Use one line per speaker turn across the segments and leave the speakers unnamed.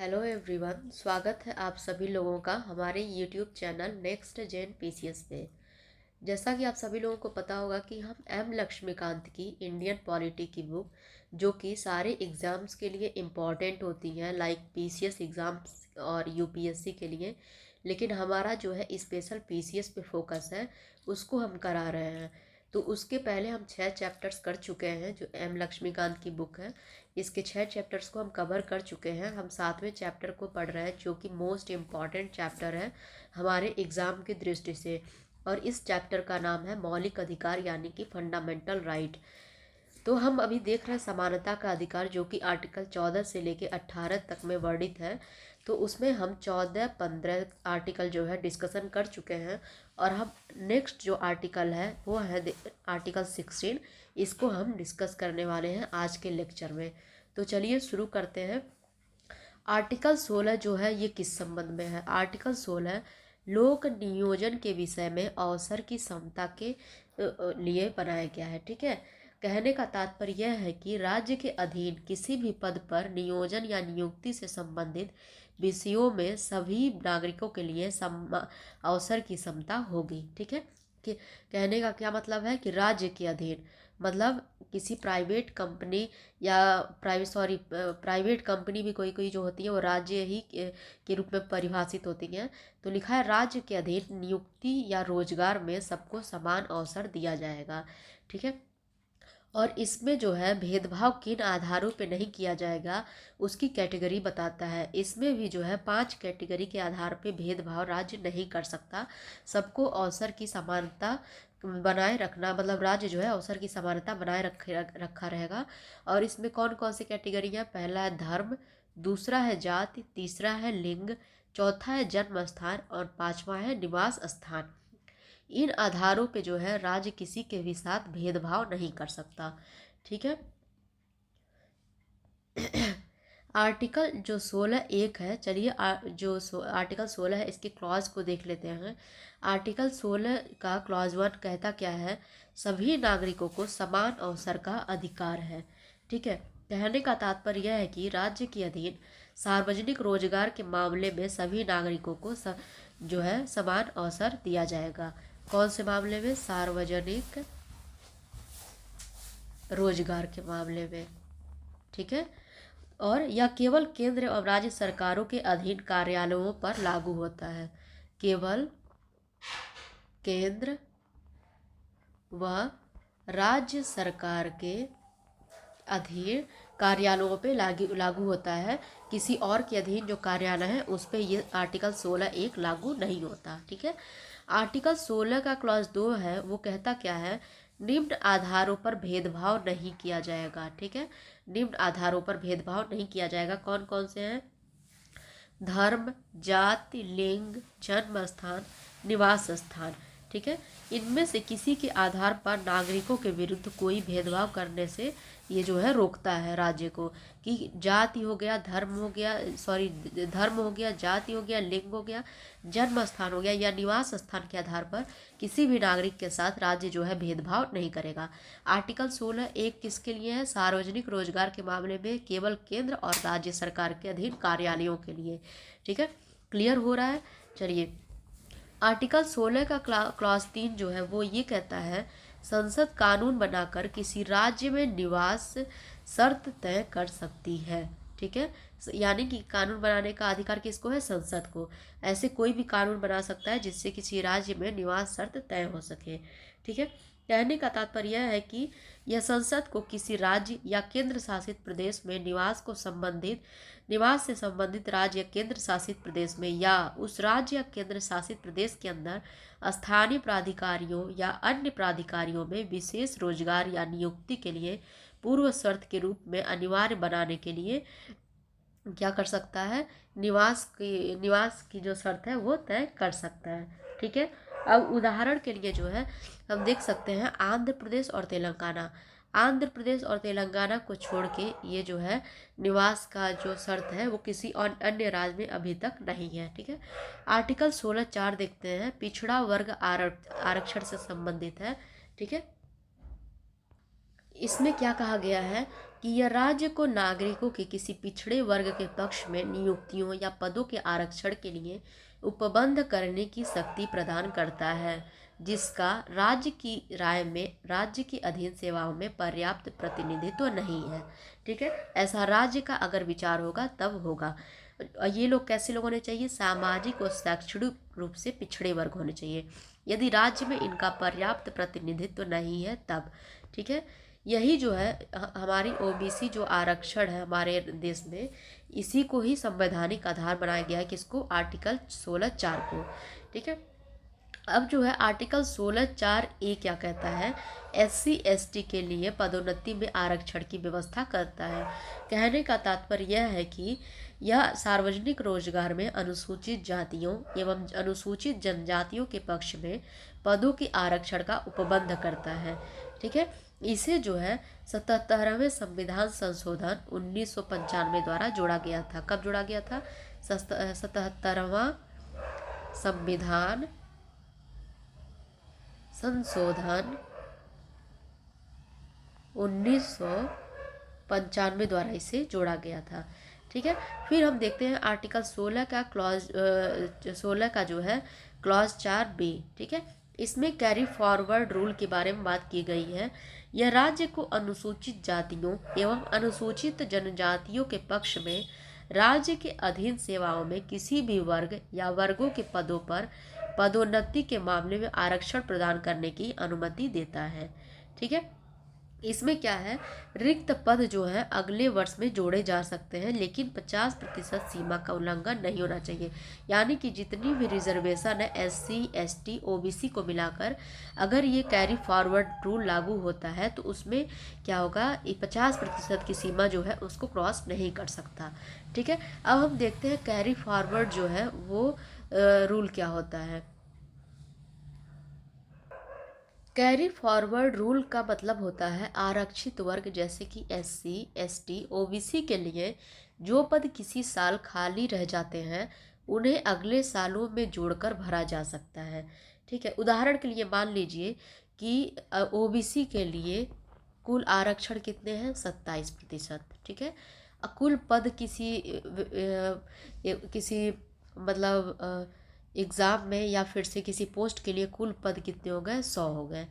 Hello everyone, स्वागत है आप सभी लोगों का हमारे YouTube channel next gen PCS पे। जैसा कि आप सभी लोगों को पता होगा कि हम एम लक्ष्मीकांत की इंडियन पॉलिटी की बुक, जो कि सारे एग्ज़ाम्स के लिए इम्पॉर्टेंट होती हैं, लाइक पीसीएस एग्ज़ाम्स और यूपीएससी के लिए, लेकिन हमारा जो है स्पेशल पीसीएस पे फोकस है, उसको हम करा रहे हैं। तो उसके पहले हम 6 चैप्टर्स कर चुके हैं, जो एम लक्ष्मीकांत की बुक है। इसके 6 चैप्टर्स को हम कवर कर चुके हैं। हम 7वें चैप्टर को पढ़ रहे हैं, जो कि मोस्ट इम्पॉर्टेंट चैप्टर है हमारे एग्ज़ाम की दृष्टि से। और इस चैप्टर का नाम है मौलिक अधिकार, यानी कि फंडामेंटल राइट। तो हम अभी देख रहे हैं समानता का अधिकार, जो कि आर्टिकल 14 से लेके 18 तक में वर्णित है। तो उसमें हम 14-15 आर्टिकल जो है डिस्कशन कर चुके हैं। और हम नेक्स्ट जो आर्टिकल है वो है आर्टिकल 16। इसको हम डिस्कस करने वाले हैं आज के लेक्चर में। तो चलिए शुरू करते हैं। आर्टिकल 16 जो है ये किस संबंध में है? आर्टिकल 16 लोक नियोजन के विषय में अवसर की समता के लिए बनाया गया है। ठीक है, कहने का तात्पर्य यह है कि राज्य के अधीन किसी भी पद पर नियोजन या नियुक्ति से संबंधित विषयों में सभी नागरिकों के लिए अवसर की समता होगी। ठीक है, कि कहने का क्या मतलब है कि राज्य के अधीन मतलब किसी प्राइवेट कंपनी या प्राइवेट कंपनी भी कोई कोई जो होती है वो राज्य ही के रूप में परिभाषित होती हैं। तो लिखा है राज्य के अधीन नियुक्ति या रोजगार में सबको समान अवसर दिया जाएगा। ठीक है, और इसमें जो है भेदभाव किन आधारों पे नहीं किया जाएगा उसकी कैटेगरी बताता है। इसमें भी जो है 5 कैटेगरी के आधार पे भेदभाव राज्य नहीं कर सकता। सबको अवसर की समानता बनाए रखना, मतलब राज्य जो है अवसर की समानता बनाए रखा रहेगा। और इसमें कौन कौन सी कैटेगरी है? पहला है धर्म, दूसरा है जाति, तीसरा है लिंग, चौथा है जन्म स्थान और पांचवा है निवास स्थान। इन आधारों पे जो है राज्य किसी के भी साथ भेदभाव नहीं कर सकता। ठीक है, आर्टिकल जो 16(1) है, चलिए आर्टिकल 16 है इसके क्लॉज को देख लेते हैं। आर्टिकल 16 का क्लॉज 1 कहता क्या है? सभी नागरिकों को समान अवसर का अधिकार है। ठीक है, कहने का तात्पर्य यह है कि राज्य के अधीन सार्वजनिक रोजगार के मामले में सभी नागरिकों को जो है समान अवसर दिया जाएगा। कौन से मामले में? सार्वजनिक रोजगार के मामले में। ठीक है, और यह केवल केंद्र और राज्य सरकारों के अधीन कार्यालयों पर लागू होता है। केवल केंद्र व राज्य सरकार के अधीन कार्यालयों पे लागू होता है। किसी और के अधीन जो कार्यालय है उस पे ये आर्टिकल 16(1) लागू नहीं होता। ठीक है, आर्टिकल 16 का क्लॉज 2 है, वो कहता क्या है? निम्न आधारों पर भेदभाव नहीं किया जाएगा। ठीक है, निम्न आधारों पर भेदभाव नहीं किया जाएगा। कौन कौन से हैं? धर्म, जाति, लिंग, जन्म स्थान, निवास स्थान। ठीक है, इनमें से किसी के आधार पर नागरिकों के विरुद्ध कोई भेदभाव करने से ये जो है रोकता है राज्य को, कि जाति हो गया, धर्म हो गया, जाति हो गया, लिंग हो गया, जन्म स्थान हो गया या निवास स्थान के आधार पर किसी भी नागरिक के साथ राज्य जो है भेदभाव नहीं करेगा। आर्टिकल 16(1) किसके लिए है? सार्वजनिक रोजगार के मामले में केवल केंद्र और राज्य सरकार के अधीन कार्यालयों के लिए। ठीक है, क्लियर हो रहा है? चलिए, आर्टिकल 16 का क्लॉज 3 जो है वो ये कहता है संसद कानून बनाकर किसी राज्य में निवास शर्त तय कर सकती है। ठीक है, यानी कि कानून बनाने का अधिकार किसको है? संसद को। ऐसे कोई भी कानून बना सकता है जिससे किसी राज्य में निवास शर्त तय हो सके। ठीक है, कहने का तात्पर्य यह है कि यह संसद को किसी राज्य या केंद्र शासित प्रदेश में निवास से संबंधित राज्य या केंद्र शासित प्रदेश में या उस राज्य या केंद्र शासित प्रदेश के अंदर स्थानीय प्राधिकारियों या अन्य प्राधिकारियों में विशेष रोजगार या नियुक्ति के लिए पूर्व शर्त के रूप में अनिवार्य बनाने के लिए क्या कर सकता है? निवास की जो शर्त है वो तय कर सकता है। ठीक है, अब उदाहरण के लिए जो है हम देख सकते हैं आंध्र प्रदेश और तेलंगाना। आंध्र प्रदेश और तेलंगाना को छोड़ के ये जो है निवास का जो शर्त है वो किसी और अन्य राज्य में अभी तक नहीं है। ठीक है, आर्टिकल 16(4) देखते हैं, पिछड़ा वर्ग आरक्षण से संबंधित है। ठीक है, इसमें क्या कहा गया है कि यह राज्य को नागरिकों के किसी पिछड़े वर्ग के पक्ष में नियुक्तियों या पदों के आरक्षण के लिए उपबंध करने की शक्ति प्रदान करता है जिसका राज्य की राय में राज्य की अधीन सेवाओं में पर्याप्त प्रतिनिधित्व नहीं है। ठीक है, ऐसा राज्य का अगर विचार होगा तब होगा। ये लोग कैसे लोग होने चाहिए? सामाजिक और शैक्षणिक रूप से पिछड़े वर्ग होने चाहिए। यदि राज्य में इनका पर्याप्त प्रतिनिधित्व नहीं है तब। ठीक है, यही जो है हमारी ओबीसी जो आरक्षण है हमारे देश में, इसी को ही संवैधानिक आधार बनाया गया है। किसको? आर्टिकल 16(4) को। ठीक है, अब जो है आर्टिकल 16(4)(a) क्या कहता है? SC ST के लिए पदोन्नति में आरक्षण की व्यवस्था करता है। कहने का तात्पर्य यह है कि यह सार्वजनिक रोजगार में अनुसूचित जातियों एवं अनुसूचित जनजातियों के पक्ष में पदों के आरक्षण का उपबंध करता है। ठीक है, इसे जो है 77वें संविधान संशोधन 1995 द्वारा जोड़ा गया था। कब जोड़ा गया था? 77वां संविधान संशोधन 1995 द्वारा इसे जोड़ा गया था। ठीक है, फिर हम देखते हैं आर्टिकल 16 का क्लॉज 16 का जो है क्लॉज 4(b). ठीक है, इसमें कैरी फॉरवर्ड रूल के बारे में बात की गई है। यह राज्य को अनुसूचित जातियों एवं अनुसूचित जनजातियों के पक्ष में राज्य के अधीन सेवाओं में किसी भी वर्ग या वर्गों के पदों पर पदोन्नति के मामले में आरक्षण प्रदान करने की अनुमति देता है। ठीक है, इसमें क्या है? रिक्त पद जो है अगले वर्ष में जोड़े जा सकते हैं, लेकिन 50% सीमा का उल्लंघन नहीं होना चाहिए। यानी कि जितनी भी रिजर्वेशन है SC ST OBC को मिलाकर, अगर ये कैरी फॉरवर्ड रूल लागू होता है तो उसमें क्या होगा? 50% की सीमा जो है उसको क्रॉस नहीं कर सकता। ठीक है, अब हम देखते हैं कैरी फॉरवर्ड जो है वो रूल क्या होता है। कैरी फॉरवर्ड रूल का मतलब होता है आरक्षित वर्ग जैसे कि SC ST OBC के लिए जो पद किसी साल खाली रह जाते हैं उन्हें अगले सालों में जोड़कर भरा जा सकता है। ठीक है, उदाहरण के लिए मान लीजिए कि OBC के लिए कुल आरक्षण कितने हैं? 27%। ठीक है, कुल पद किसी मतलब एग्ज़ाम में या फिर से किसी पोस्ट के लिए कुल पद कितने हो गए? 100 हो गए।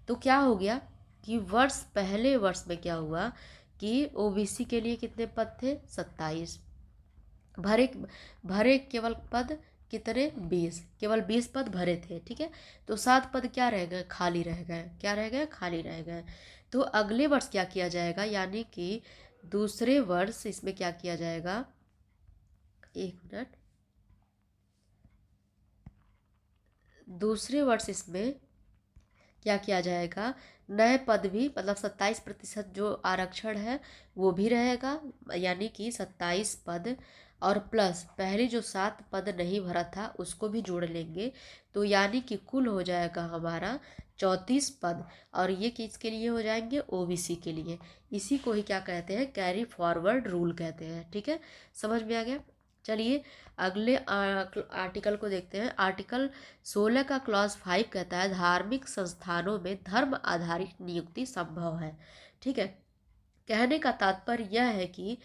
तो क्या हो गया कि पहले वर्ष में क्या हुआ कि OBC के लिए कितने पद थे? 27। भरे भरे केवल पद कितने? 20। केवल 20 पद भरे थे। ठीक है, तो 7 पद क्या रह गए? खाली रह गए। क्या रह गए? खाली रह गए। तो अगले वर्ष क्या किया जाएगा? यानी कि दूसरे वर्ष इसमें क्या किया जाएगा? एक मिनट, दूसरे वर्ष इसमें क्या किया जाएगा? नए पद भी मतलब 27% जो आरक्षण है वो भी रहेगा, यानी कि 27 पद, और प्लस पहले जो 7 पद नहीं भरा था उसको भी जोड़ लेंगे, तो यानी कि कुल हो जाएगा हमारा 34 पद। और ये किसके लिए हो जाएंगे? OBC के लिए। इसी को ही क्या कहते हैं? कैरी फॉरवर्ड रूल कहते हैं। ठीक है, समझ में आ गया? चलिए अगले आर्टिकल को देखते हैं। आर्टिकल 16 का क्लॉज 5 कहता है धार्मिक संस्थानों में धर्म आधारित नियुक्ति संभव है। ठीक है, कहने का तात्पर्य यह है कि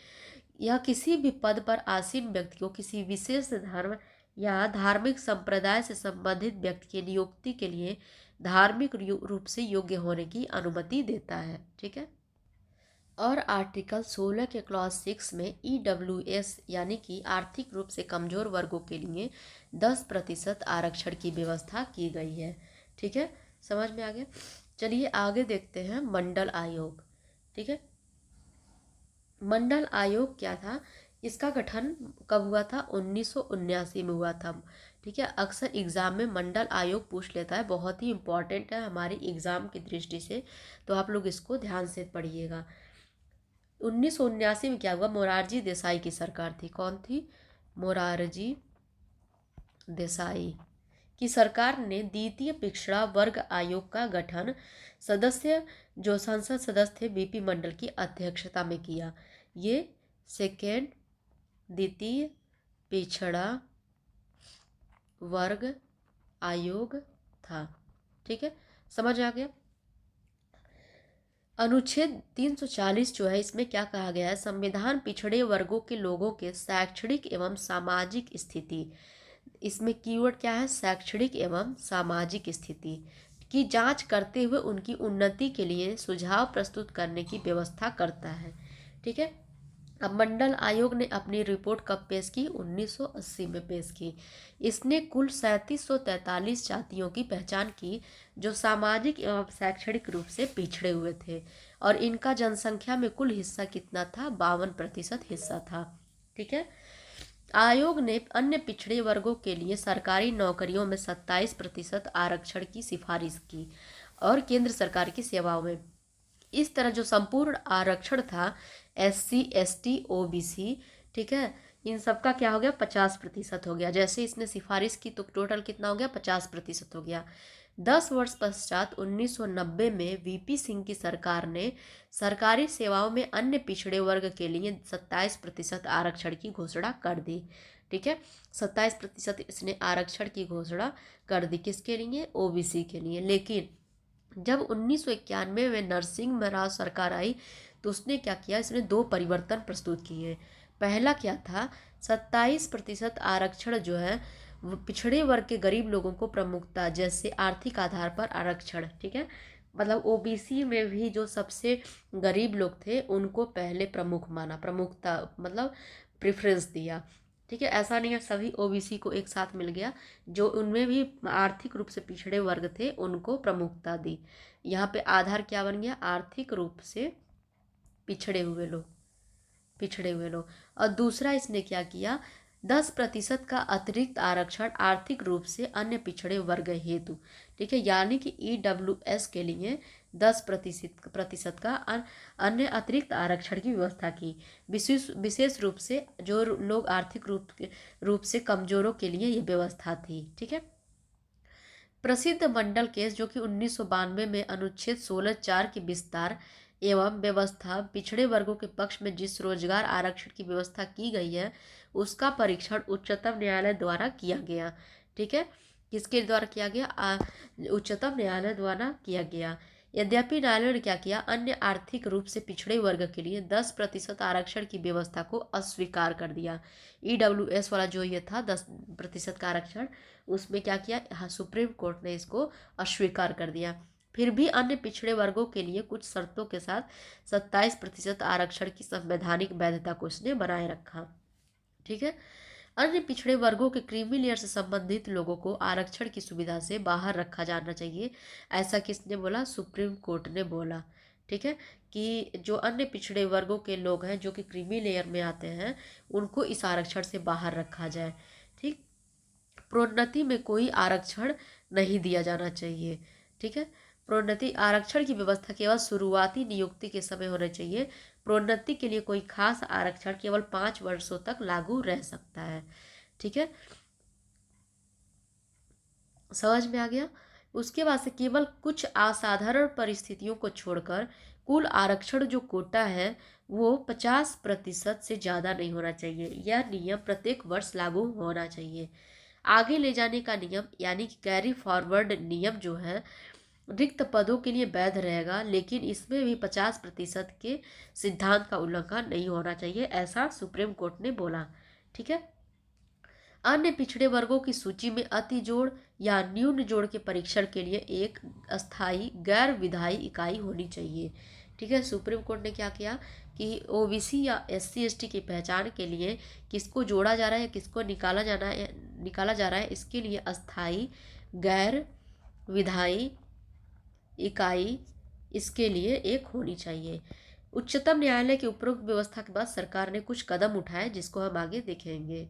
यह किसी भी पद पर आसीन व्यक्ति को किसी विशेष धर्म या धार्मिक संप्रदाय से संबंधित व्यक्ति की नियुक्ति के लिए धार्मिक रूप से योग्य होने की अनुमति देता है। ठीक है, और आर्टिकल 16 के क्लॉज 6 में EWS यानी कि आर्थिक रूप से कमजोर वर्गों के लिए 10% आरक्षण की व्यवस्था की गई है। ठीक है, समझ में आ गया? चलिए आगे देखते हैं मंडल आयोग। ठीक है, मंडल आयोग क्या था? इसका गठन कब हुआ था? 1979 में हुआ था। ठीक है, अक्सर एग्ज़ाम में मंडल आयोग पूछ लेता है, बहुत ही इम्पॉर्टेंट है हमारी एग्ज़ाम की दृष्टि से, तो आप लोग इसको ध्यान से पढ़िएगा। 1979 में क्या हुआ? मोरारजी देसाई की सरकार थी। कौन थी? मोरारजी देसाई की सरकार ने द्वितीय पिछड़ा वर्ग आयोग का गठन सदस्य जो संसद सदस्य थे BP मंडल की अध्यक्षता में किया। ये सेकेंड द्वितीय पिछड़ा वर्ग आयोग था। ठीक है, समझ आ गया? अनुच्छेद 340 जो है, इसमें क्या कहा गया है, संविधान पिछड़े वर्गों के लोगों के शैक्षणिक एवं सामाजिक स्थिति, इसमें कीवर्ड क्या है, शैक्षणिक एवं सामाजिक स्थिति की जांच करते हुए उनकी उन्नति के लिए सुझाव प्रस्तुत करने की व्यवस्था करता है। ठीक है। अब मंडल आयोग ने अपनी रिपोर्ट कब पेश की, 1980 में पेश की। इसने कुल 3743 जातियों की पहचान की जो सामाजिक एवं शैक्षणिक रूप से पिछड़े हुए थे, और इनका जनसंख्या में कुल हिस्सा कितना था, 52% हिस्सा था। ठीक है। आयोग ने अन्य पिछड़े वर्गों के लिए सरकारी नौकरियों में 27% आरक्षण की सिफारिश की, और केंद्र सरकार की सेवाओं में इस तरह जो संपूर्ण आरक्षण था, SC ST OBC, ठीक है, इन सबका क्या हो गया, 50% हो गया। जैसे इसने सिफारिश की तो टोटल कितना हो गया, 50% हो गया। 10 वर्ष पश्चात 1990 में VP सिंह की सरकार ने सरकारी सेवाओं में अन्य पिछड़े वर्ग के लिए 27% आरक्षण की घोषणा कर दी। ठीक है, 27% इसने आरक्षण की घोषणा कर दी, किसके लिए, OBC के लिए। लेकिन जब 1991 में नरसिंह राव सरकार आई तो उसने क्या किया, इसने दो परिवर्तन प्रस्तुत किए। पहला क्या था, 27% आरक्षण जो है पिछड़े वर्ग के गरीब लोगों को प्रमुखता, जैसे आर्थिक आधार पर आरक्षण। ठीक है, मतलब OBC में भी जो सबसे गरीब लोग थे उनको पहले प्रमुख माना, प्रमुखता मतलब प्रेफरेंस दिया। ठीक है, ऐसा नहीं है सभी OBC को एक साथ मिल गया, जो उनमें भी आर्थिक रूप से पिछड़े वर्ग थे उनको प्रमुखता दी। यहाँ पे आधार क्या बन गया, आर्थिक रूप से पिछड़े हुए लोग, पिछड़े हुए लोग। और दूसरा इसने क्या किया, 10% का अतिरिक्त आरक्षण आर्थिक रूप से अन्य पिछड़े वर्ग हेतु। ठीक है, यानी कि EWS के लिए 10% का अन्य अतिरिक्त आरक्षण की व्यवस्था की। विशेष रूप से जो लोग आर्थिक रूप से कमजोरों के लिए ये व्यवस्था थी। ठीक है। प्रसिद्ध मंडल केस जो कि 1992 में अनुच्छेद 16(4) की विस्तार एवं व्यवस्था पिछड़े वर्गों के पक्ष में जिस रोजगार आरक्षण की व्यवस्था की गई है उसका परीक्षण उच्चतम न्यायालय द्वारा किया गया। ठीक है, किसके द्वारा किया गया, उच्चतम न्यायालय द्वारा किया गया। यद्यपि न्यायालय ने क्या किया, अन्य आर्थिक रूप से पिछड़े वर्ग के लिए 10% आरक्षण की व्यवस्था को अस्वीकार कर दिया। EWS वाला जो ये था 10% का आरक्षण, उसमें क्या किया, हाँ, सुप्रीम कोर्ट ने इसको अस्वीकार कर दिया। फिर भी अन्य पिछड़े वर्गों के लिए कुछ शर्तों के साथ 27% आरक्षण की संवैधानिक वैधता को इसने बनाए रखा। ठीक है, अन्य पिछड़े वर्गों के क्रीमी लेयर से संबंधित लोगों को आरक्षण की सुविधा से बाहर रखा जाना चाहिए, ऐसा किसने बोला, सुप्रीम कोर्ट ने बोला। ठीक है, कि जो अन्य पिछड़े वर्गों के लोग हैं जो कि क्रीमी लेयर में आते हैं उनको इस आरक्षण से बाहर रखा जाए। ठीक, प्रोन्नति में कोई आरक्षण नहीं दिया जाना चाहिए। ठीक है, प्रोन्नति आरक्षण की व्यवस्था केवल शुरुआती नियुक्ति के समय होना चाहिए। प्रोन्नति के लिए कोई खास आरक्षण केवल 5 वर्षों तक लागू रह सकता है। ठीक है, समझ में आ गया। उसके बाद से केवल कुछ असाधारण परिस्थितियों को छोड़कर कुल आरक्षण जो कोटा है वो 50% से ज़्यादा नहीं होना चाहिए। यह नियम प्रत्येक वर्ष लागू होना चाहिए। आगे ले जाने का नियम यानी कि कैरी फॉरवर्ड नियम जो है रिक्त पदों के लिए वैध रहेगा, लेकिन इसमें भी 50% के सिद्धांत का उल्लंघन नहीं होना चाहिए, ऐसा सुप्रीम कोर्ट ने बोला। ठीक है, अन्य पिछड़े वर्गों की सूची में अति जोड़ या न्यून जोड़ के परीक्षण के लिए एक अस्थायी गैर विधायी इकाई होनी चाहिए। ठीक है, सुप्रीम कोर्ट ने क्या किया कि OBC या SC ST की पहचान के लिए किसको जोड़ा जा रहा है, किसको निकाला जा रहा है, इसके लिए अस्थायी गैर विधायी इकाई इसके लिए एक होनी चाहिए। उच्चतम न्यायालय की उपरोक्त व्यवस्था के बाद सरकार ने कुछ कदम उठाए जिसको हम आगे देखेंगे।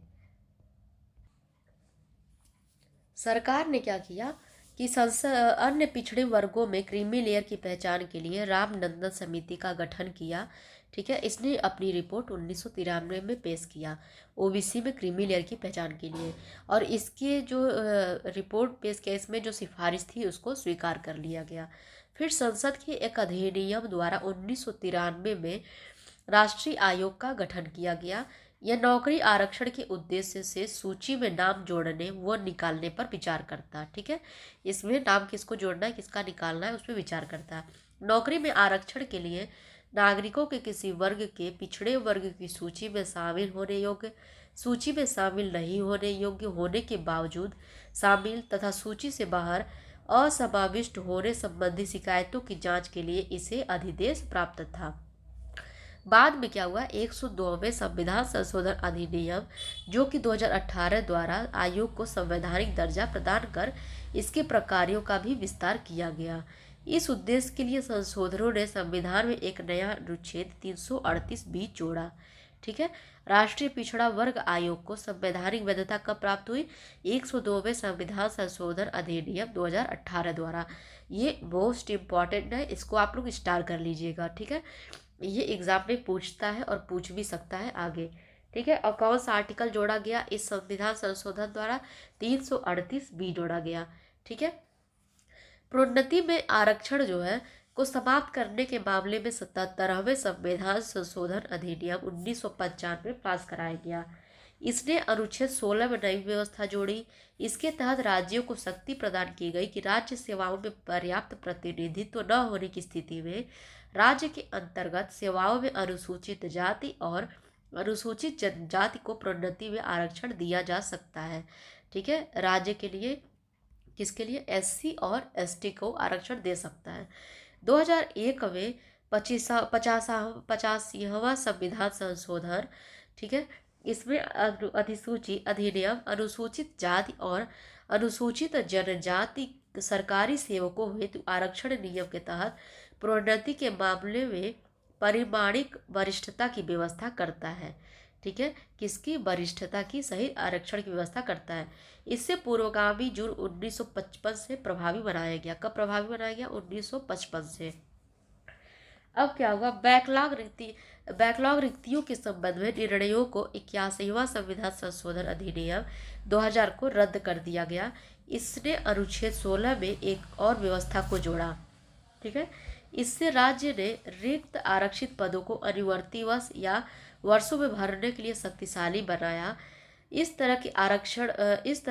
सरकार ने क्या किया कि अन्य पिछड़े वर्गों में क्रीमी लेयर की पहचान के लिए रामनंदन समिति का गठन किया। ठीक है, इसने अपनी रिपोर्ट 1993 में पेश किया OBC में क्रीमी लेयर की पहचान के लिए, और इसके जो रिपोर्ट पेश किया इसमें जो सिफारिश थी उसको स्वीकार कर लिया गया। फिर संसद के एक अधिनियम द्वारा 1993 में राष्ट्रीय आयोग का गठन किया गया। यह नौकरी आरक्षण के उद्देश्य से सूची में नाम जोड़ने व निकालने पर विचार करता है। ठीक है, इसमें नाम किसको जोड़ना है, किसका निकालना है, उस पर विचार करता है। नौकरी में आरक्षण के लिए नागरिकों के किसी वर्ग के पिछड़े वर्ग की सूची में शामिल होने योग्य, सूची में शामिल नहीं होने योग्य होने के बावजूद शामिल तथा सूची से बाहर असमाविष्ट होने संबंधी शिकायतों की जांच के लिए इसे अधिदेश प्राप्त था। बाद में क्या हुआ, 102वें संविधान संशोधन अधिनियम जो कि 2018 द्वारा आयोग को संवैधानिक दर्जा प्रदान कर इसके प्रकारों का भी विस्तार किया गया। इस उद्देश्य के लिए संशोधनों ने संविधान में एक नया अनुच्छेद 338 भी जोड़ा। ठीक है, राष्ट्रीय पिछड़ा वर्ग आयोग को संवैधानिक वैधता कब प्राप्त हुई, 102वें संविधान संशोधन अधिनियम 2018 द्वारा। ये मोस्ट इम्पॉर्टेंट है, इसको आप लोग स्टार कर लीजिएगा। ठीक है, ये एग्जाम में पूछता है और पूछ भी सकता है आगे। ठीक है, और कौन सा आर्टिकल जोड़ा गया इस संविधान संशोधन द्वारा, 338 बी जोड़ा गया। ठीक है, प्रोन्नति में आरक्षण जो है को समाप्त करने के मामले में 77वें संविधान संशोधन अधिनियम 1995 पास कराया गया। इसने अनुच्छेद 16 में नई व्यवस्था जोड़ी। इसके तहत राज्यों को शक्ति प्रदान की गई कि राज्य सेवाओं में पर्याप्त प्रतिनिधित्व न होने की स्थिति में राज्य के अंतर्गत सेवाओं में अनुसूचित जाति और अनुसूचित जनजाति को प्रोन्नति में आरक्षण दिया जा सकता है। ठीक है, राज्य के लिए किसके लिए, एससी और एसटी को आरक्षण दे सकता है। 2001 में 85वां संविधान संशोधन, ठीक है, इसमें अधिसूची अधिनियम अनुसूचित जाति और अनुसूचित जनजाति सरकारी सेवकों हेतु आरक्षण नियम के तहत प्रोन्नति के मामले में परिमाणिक वरिष्ठता की व्यवस्था करता है। ठीक है, किसकी, वरिष्ठता की सही आरक्षण की व्यवस्था करता है। इससे पूर्वगामी जून 1955 से प्रभावी बनाया गया। कब प्रभावी बनाया गया, 1955 से। अब क्या हुआ, बैकलॉग रिक्तियों के संबंध में निर्णयों को 81वां संविधान संशोधन अधिनियम 2000 को रद्द कर दिया गया। इसने अनुच्छेद 16 में एक और व्यवस्था को जोड़ा। ठीक है, इससे राज्य ने रिक्त आरक्षित पदों को अनुवर्तीवश या वर्षों में भरने के लिए शक्तिशाली बनाया। इस तरह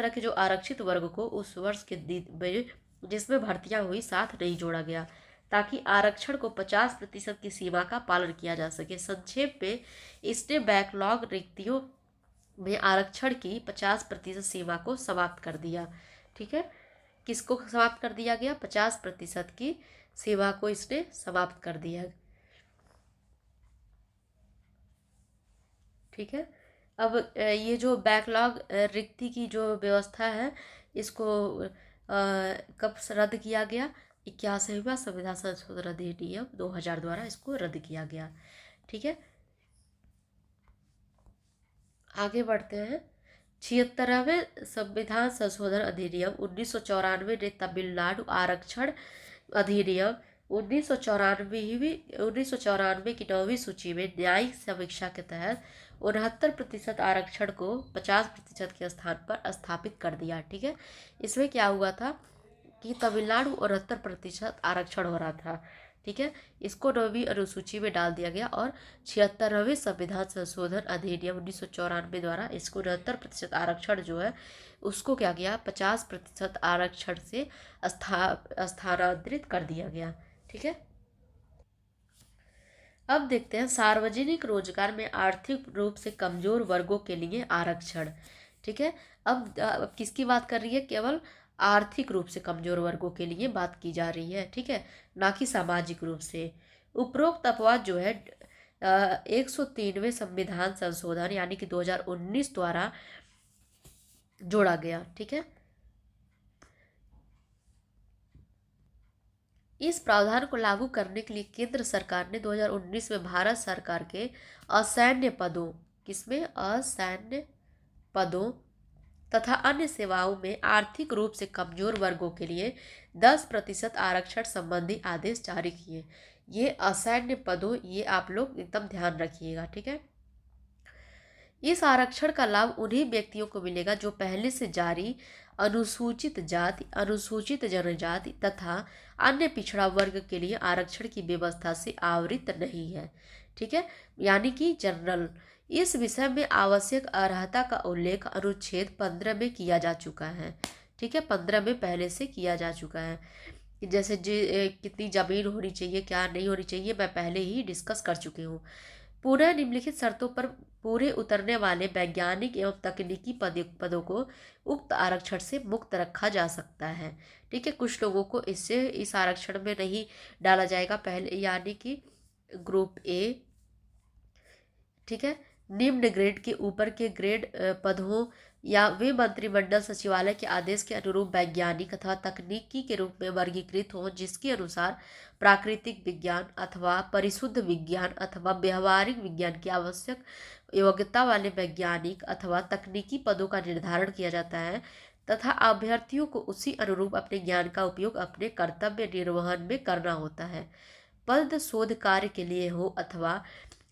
के जो आरक्षित वर्ग को उस वर्ष के में जिसमें भर्तियां हुई साथ नहीं जोड़ा गया, ताकि आरक्षण को 50% की सीमा का पालन किया जा सके। संक्षेप में इसने बैकलॉग रिक्तियों में आरक्षण की 50% सीमा को समाप्त कर दिया। ठीक है, किसको समाप्त कर दिया गया, 50% की सीमा को इसने समाप्त कर दिया। ठीक है, अब ये जो बैकलॉग रिक्ति की जो व्यवस्था है इसको कब रद्द किया गया, 81वां संविधान संशोधन अधिनियम 2000 द्वारा इसको रद्द किया गया। ठीक है, आगे बढ़ते हैं। 76वें संविधान संशोधन अधिनियम 1994 ने तमिलनाडु आरक्षण अधिनियम 1994 की 9वीं सूची में न्यायिक समीक्षा के तहत 69% आरक्षण को 50% के स्थान पर स्थापित कर दिया। ठीक है, इसमें क्या हुआ था कि तमिलनाडु 69% आरक्षण हो रहा था। ठीक है, इसको 9वीं अनुसूची में डाल दिया गया और 76वें संविधान संशोधन अधिनियम 1994 द्वारा इसको 69% आरक्षण जो है उसको क्या किया, 50% आरक्षण से स्थानांतरित कर दिया गया। ठीक है, अब देखते हैं सार्वजनिक रोजगार में आर्थिक रूप से कमजोर वर्गों के लिए आरक्षण। ठीक है, अब किसकी बात कर रही है, केवल आर्थिक रूप से कमजोर वर्गों के लिए बात की जा रही है। ठीक है, ना कि सामाजिक रूप से। उपरोक्त अपवाद जो है 103वें संविधान संशोधन यानी कि 2019 द्वारा जोड़ा गया। ठीक है, इस प्रावधान को लागू करने के लिए केंद्र सरकार ने 2019 में भारत सरकार के असैन्य पदों, किसमें, असैन्य पदों तथा अन्य सेवाओं में आर्थिक रूप से कमजोर वर्गों के लिए 10% आरक्षण संबंधी आदेश जारी किए। ये असैन्य पदों, ये आप लोग एकदम ध्यान रखिएगा। ठीक है, इस आरक्षण का लाभ उन्हीं व्यक्तियों को मिलेगा जो पहले से जारी अनुसूचित जाति, अनुसूचित जनजाति तथा अन्य पिछड़ा वर्ग के लिए आरक्षण की व्यवस्था से आवृत नहीं है। ठीक है, यानी कि जनरल। इस विषय में आवश्यक अर्हता का उल्लेख अनुच्छेद 15 में किया जा चुका है। ठीक है, 15 में पहले से किया जा चुका है। कि जैसे कितनी ज़मीन होनी चाहिए, क्या नहीं होनी चाहिए, मैं पहले ही डिस्कस कर चुकी हूँ। पुनः निम्नलिखित शर्तों पर पूरे उतरने वाले वैज्ञानिक एवं तकनीकी पदों को उक्त आरक्षण से मुक्त रखा जा सकता है। ठीक है, कुछ लोगों को इससे इस आरक्षण में नहीं डाला जाएगा पहले, यानी कि ग्रुप ए। ठीक है, निम्न ग्रेड के ऊपर के ग्रेड पद हो या वे मंत्रिमंडल सचिवालय के आदेश के अनुरूप वैज्ञानिक अथवा तकनीकी के रूप में वर्गीकृत हो, जिसके अनुसार प्राकृतिक विज्ञान अथवा परिशुद्ध विज्ञान अथवा व्यवहारिक विज्ञान की आवश्यक योग्यता वाले वैज्ञानिक अथवा तकनीकी पदों का निर्धारण किया जाता है, तथा अभ्यर्थियों को उसी अनुरूप अपने ज्ञान का उपयोग अपने कर्तव्य निर्वहन में करना होता है। पद शोध कार्य के लिए हो अथवा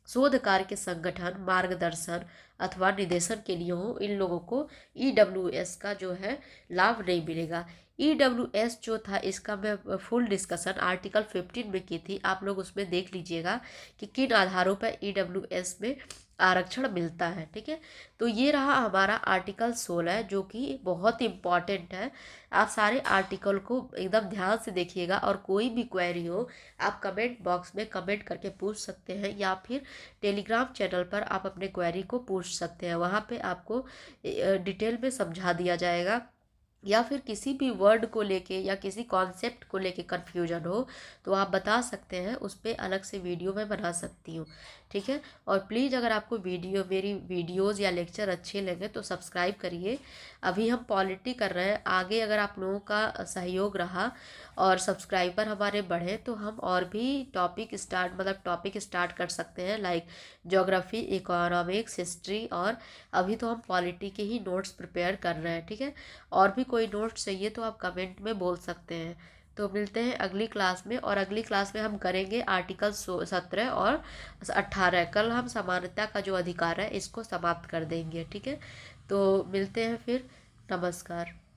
शोध कार्य के संगठन, मार्गदर्शन अथवा निदेशन के लिए हो, इन लोगों को ईडब्ल्यूएस का जो है लाभ नहीं मिलेगा। ईडब्ल्यूएस जो था, इसका मैं फुल डिस्कशन आर्टिकल 15 में की थी, आप लोग उसमें देख लीजिएगा कि किन आधारों पर ईडब्ल्यूएस में आरक्षण मिलता है। ठीक है, तो ये रहा हमारा आर्टिकल 16 जो कि बहुत इम्पॉर्टेंट है। आप सारे आर्टिकल को एकदम ध्यान से देखिएगा, और कोई भी क्वेरी हो आप कमेंट बॉक्स में कमेंट करके पूछ सकते हैं, या फिर टेलीग्राम चैनल पर आप अपने क्वेरी को पूछ सकते हैं। वहाँ पे आपको डिटेल में समझा दिया जाएगा। या फिर किसी भी वर्ड को लेके या किसी कॉन्सेप्ट को लेके कन्फ्यूजन हो तो आप बता सकते हैं, उस पर अलग से वीडियो मैं बना सकती हूँ। ठीक है, और प्लीज़ अगर आपको मेरी वीडियोज़ या लेक्चर अच्छे लगे तो सब्सक्राइब करिए। अभी हम पॉलिटी कर रहे हैं, आगे अगर आप लोगों का सहयोग रहा और सब्सक्राइबर हमारे बढ़े तो हम और भी टॉपिक स्टार्ट कर सकते हैं, लाइक ज्योग्राफी, इकोनॉमिक्स, हिस्ट्री, और अभी तो हम पॉलिटी के ही नोट्स प्रिपेयर कर रहे हैं। ठीक है, और भी कोई नोट्स चाहिए तो आप कमेंट में बोल सकते हैं। तो मिलते हैं अगली क्लास में, और अगली क्लास में हम करेंगे आर्टिकल 17 और 18। कल हम समानता का जो अधिकार है इसको समाप्त कर देंगे। ठीक है, तो मिलते हैं फिर। नमस्कार।